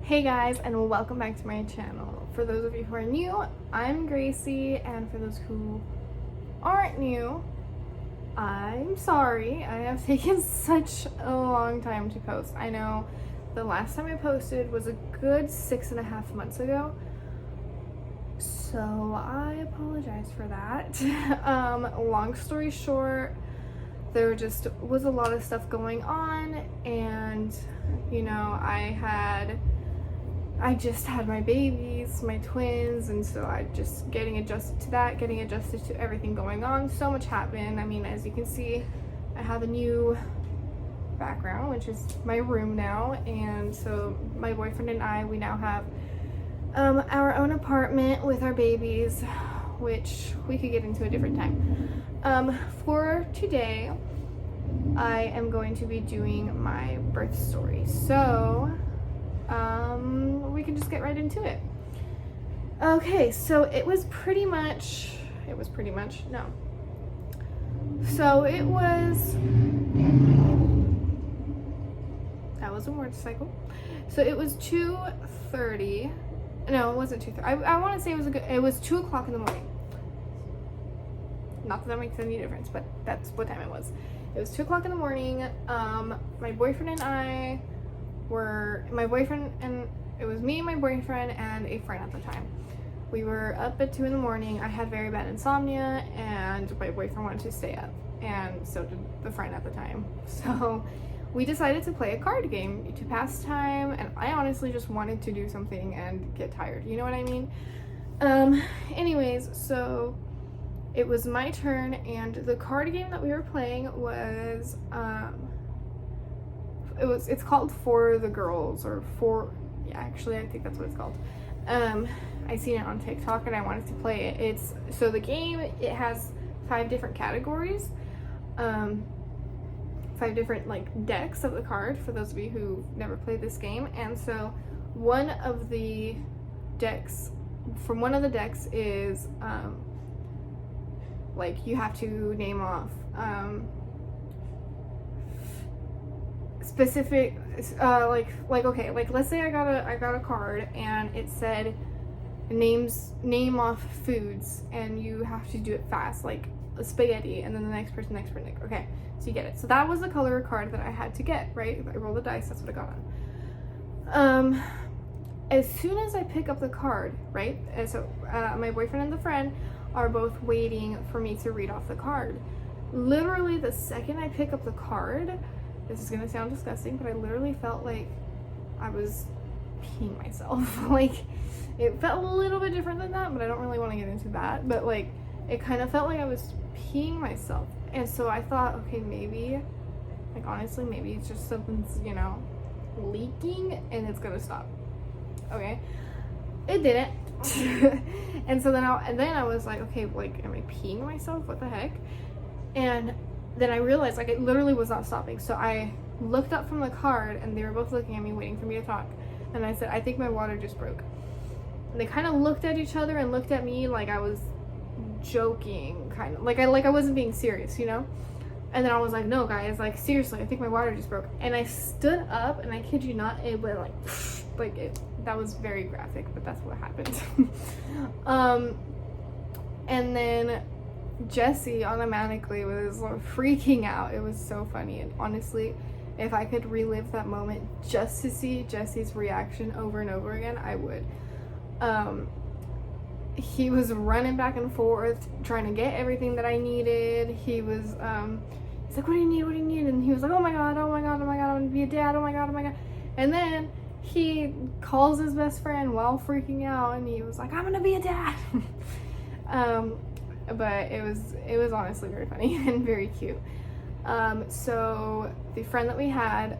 Hey guys, and welcome back to my channel. For those of you who are new, I'm Gracie, and for those who aren't new, I'm sorry. I have taken such a long time to post. I know the last time I posted was a good 6.5 months ago, so I apologize for that. Long story short, there just was a lot of stuff going on, and I just had my babies, my twins, and so I just getting adjusted to that, getting adjusted to everything going on. So much happened. I mean, as you can see, I have a new background, which is my room now, and so my boyfriend and I, we now have our own apartment with our babies, which we could get into a different time. For today, I am going to be doing my birth story. So we can just get right into it. Okay, so it was pretty much, no. So it was, that was a motorcycle. So it was 2:30, no, it wasn't 2:30. I want to say it was 2 o'clock in the morning. Not that that makes any difference, but that's what time it was. It was 2 o'clock in the morning. My boyfriend and I it was me, my boyfriend, and a friend at the time. We were up at 2 in the morning. I had very bad insomnia, and my boyfriend wanted to stay up, and so did the friend at the time. So we decided to play a card game to pass time, and I honestly just wanted to do something and get tired. You know what I mean? Anyways, so it was my turn, and the card game that we were playing was it's called For the Girls, or actually I think that's what it's called. I seen it on TikTok and I wanted to play it. So the game, it has 5 different categories, 5 different like decks of the card, for those of you who never played this game. And so one of the decks is like you have to name off specific okay, like let's say I got a card and it said name off foods, and you have to do it fast, like a spaghetti, and then the next person. Okay, so you get it. So that was the color card that I had to get, right? I rolled the dice, that's what I got on. As soon as I pick up the card, right, and so my boyfriend and the friend are both waiting for me to read off the card. Literally the second I pick up the card, this is gonna sound disgusting, but I literally felt like I was peeing myself. Like, it felt a little bit different than that, but I don't really want to get into that. But like, it kind of felt like I was peeing myself. And so I thought, okay, maybe, like honestly, maybe it's just something's, leaking and it's gonna stop. Okay, it didn't. And so then I was like, okay, like, am I peeing myself? What the heck? And then I realized, like, it literally was not stopping. So I looked up from the card, and they were both looking at me, waiting for me to talk. And I said, I think my water just broke. And they kind of looked at each other and looked at me like I was joking, kind of like I wasn't being serious, And then I was like, no guys, like seriously, I think my water just broke. And I stood up, and I kid you not, it went like it. That was very graphic, but that's what happened. And then Jessie automatically was freaking out. It was so funny, and honestly, if I could relive that moment just to see Jessie's reaction over and over again, I would. He was running back and forth trying to get everything that I needed. He was he's like, what do you need? And he was like, oh my god, I'm gonna be a dad, oh my god. And then he calls his best friend while freaking out, and he was like, I'm gonna be a dad. But it was honestly very funny and very cute. So the friend that we had,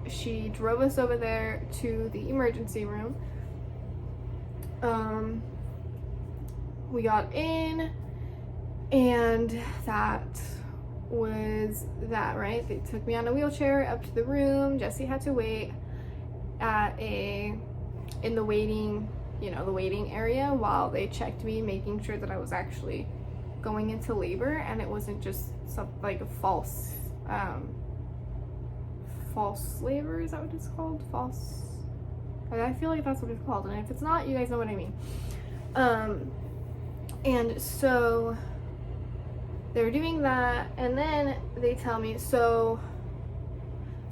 she drove us over there to the emergency room. We got in, and that was that, right? They took me on a wheelchair up to the room. Jessie had to wait in the waiting area while they checked me, making sure that I was actually going into labor and it wasn't just like a false labor, is that what it's called? I feel like that's what it's called, and if it's not, you guys know what I mean. And so they were doing that, and then they tell me, so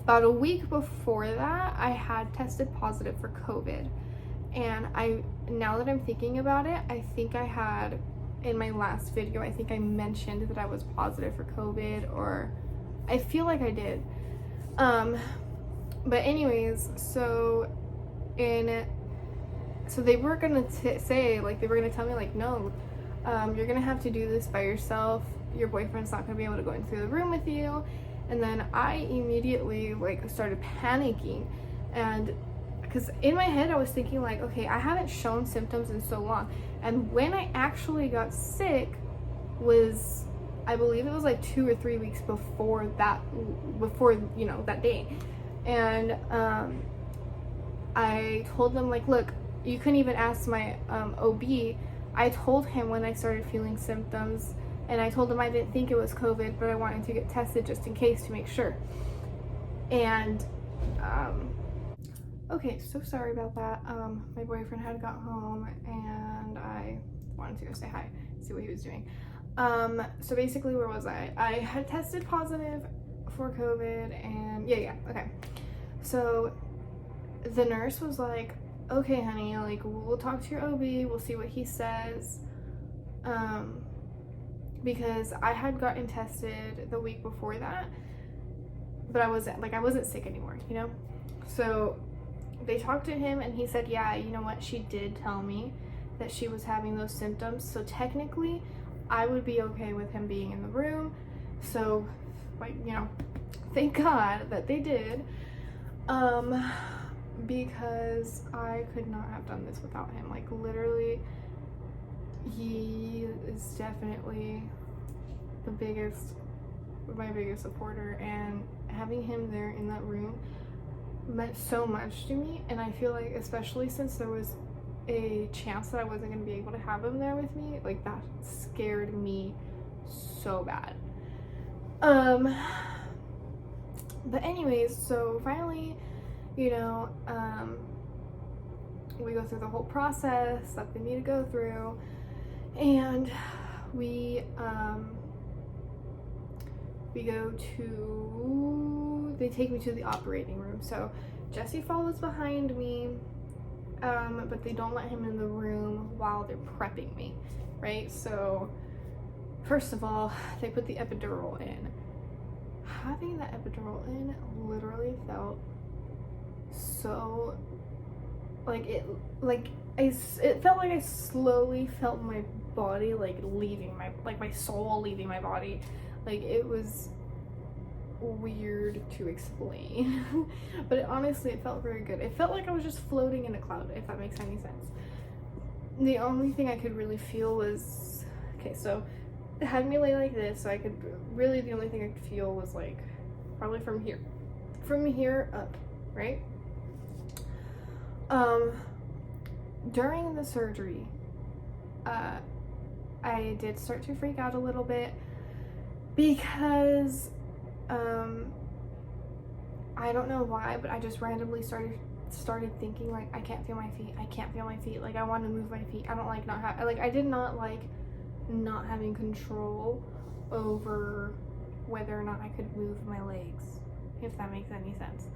about a week before that, I had tested positive for COVID. And now that I'm thinking about it, I think I had, in my last video, I think I mentioned that I was positive for COVID, or I feel like I did. But anyways, so they were gonna say, like, they were gonna tell me, like, no, you're gonna have to do this by yourself. Your boyfriend's not gonna be able to go into the room with you. And then I immediately, like, started panicking, and because in my head I was thinking, like, okay, I haven't shown symptoms in so long, and when I actually got sick was, I believe it was like 2 or 3 weeks before that day. And I told them, like, look, you couldn't even ask my OB. I told him when I started feeling symptoms, and I told him I didn't think it was COVID, but I wanted to get tested just in case to make sure. And okay, so sorry about that. My boyfriend had got home, and I wanted to go say hi, see what he was doing. So basically, where was I? I had tested positive for COVID, and yeah, okay. So the nurse was like, okay, honey, like, we'll talk to your OB, we'll see what he says. Because I had gotten tested the week before that, but I wasn't sick anymore, you know? So they talked to him, and he said, yeah, you know what, she did tell me that she was having those symptoms, so technically I would be okay with him being in the room. So, like, you know, thank God that they did, because I could not have done this without him. Like, literally, he is definitely my biggest supporter, and having him there in that room meant so much to me. And I feel like, especially since there was a chance that I wasn't going to be able to have him there with me, like, that scared me so bad. But anyways, so finally, you know, we go through the whole process that they need to go through, and we go to, they take me to the operating room. So Jesse follows behind me, but they don't let him in the room while they're prepping me, right? So first of all, they put the epidural in. Having the epidural in literally felt so, like, it felt like I slowly felt my body, like, leaving my soul leaving my body. Like, it was weird to explain. But honestly, it felt very good. It felt like I was just floating in a cloud, if that makes any sense. The only thing I could really feel was, okay, so it had me lay like this, so I could really, the only thing I could feel was, like, probably from here up, right? During the surgery, I did start to freak out a little bit, because I don't know why, but I just randomly started thinking, like, I can't feel my feet, like, I want to move my feet, I don't like I did not like not having control over whether or not I could move my legs, if that makes any sense.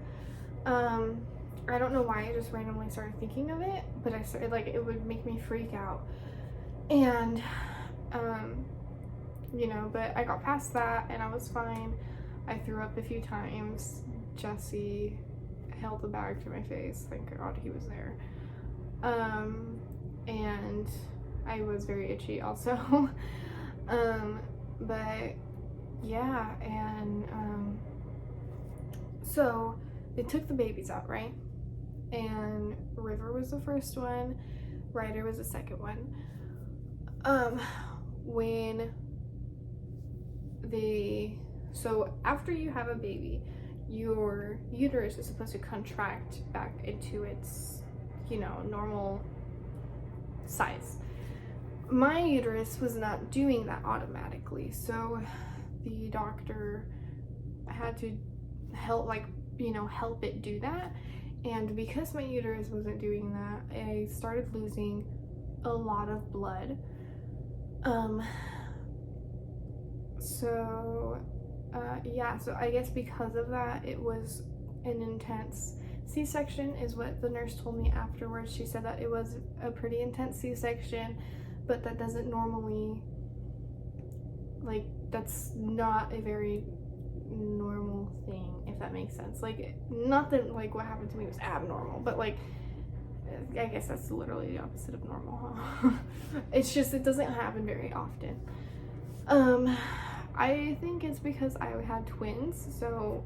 I don't know why I just randomly started thinking of it, but I started, like, it would make me freak out. And you know, but I got past that and I was fine. I threw up a few times. Jesse held the bag to my face, thank God he was there. And I was very itchy also. But yeah, and so they took the babies out, right? And River was the first one, Ryder was the second one. So after you have a baby, your uterus is supposed to contract back into its, you know, normal size. My uterus was not doing that automatically, so the doctor had to help, like, you know, help it do that. And because my uterus wasn't doing that, I started losing a lot of blood. So I guess because of that, it was an intense C-section is what the nurse told me afterwards. She said that it was a pretty intense C-section, but that doesn't normally, like, that's not a very normal thing, if that makes sense. Like, not that like what happened to me was abnormal, but like I guess that's literally the opposite of normal, huh? It's just, it doesn't happen very often. I think it's because I had twins, so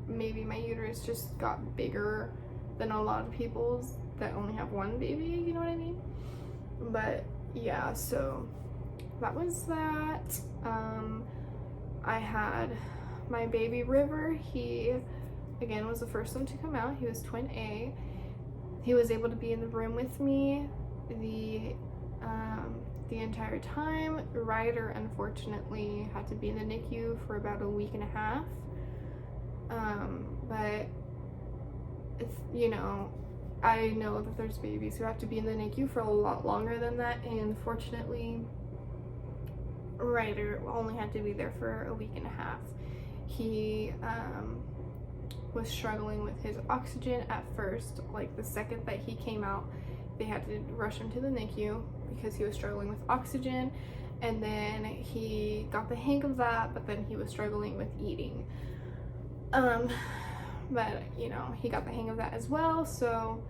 maybe my uterus just got bigger than a lot of people's that only have one baby, you know what I mean? But yeah, so that was that. I had my baby River. He again was the first one to come out. He was twin A. He was able to be in the room with me the entire time. Ryder unfortunately had to be in the NICU for about a week and a half. But it's, you know, I know that there's babies who have to be in the NICU for a lot longer than that, and fortunately Ryder only had to be there for a week and a half. He was struggling with his oxygen at first. Like the second that he came out, they had to rush him to the NICU because he was struggling with oxygen, and then he got the hang of that, but then he was struggling with eating. But you know, he got the hang of that as well, so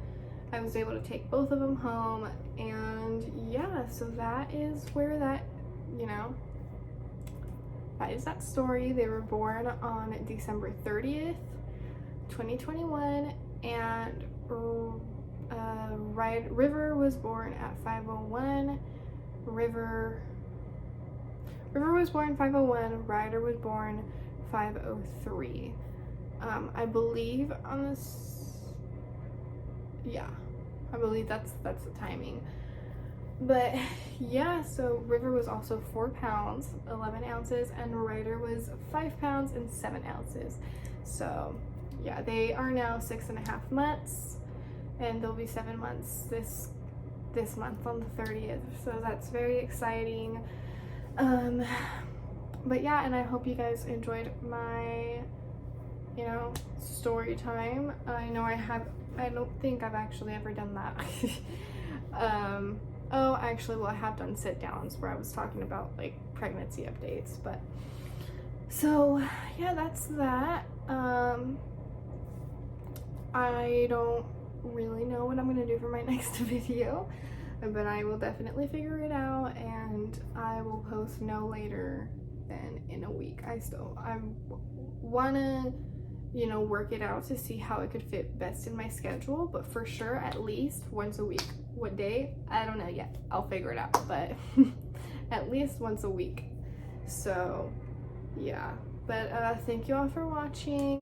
I was able to take both of them home. And yeah, so that is where that, you know, that is that story. They were born on December 30th, 2021, and River was born at 5:01. River was born 5:01. Ryder was born 5:03. I believe on this, yeah, I believe that's the timing. But yeah, so River was also 4 pounds 11 ounces, and Ryder was 5 pounds and 7 ounces. So yeah, they are now 6.5 months, and they'll be 7 months this month on the 30th. So that's very exciting. But yeah, and I hope you guys enjoyed my, you know, story time. I know I don't think I've actually ever done that. Oh, actually, well, I have done sit downs where I was talking about like pregnancy updates, but so yeah, that's that. I don't really know what I'm gonna do for my next video, but I will definitely figure it out, and I will post no later than in a week. I wanna, you know, work it out to see how it could fit best in my schedule, but for sure at least once a week. What day? I don't know yet. I'll figure it out, but at least once a week. So yeah, but thank you all for watching.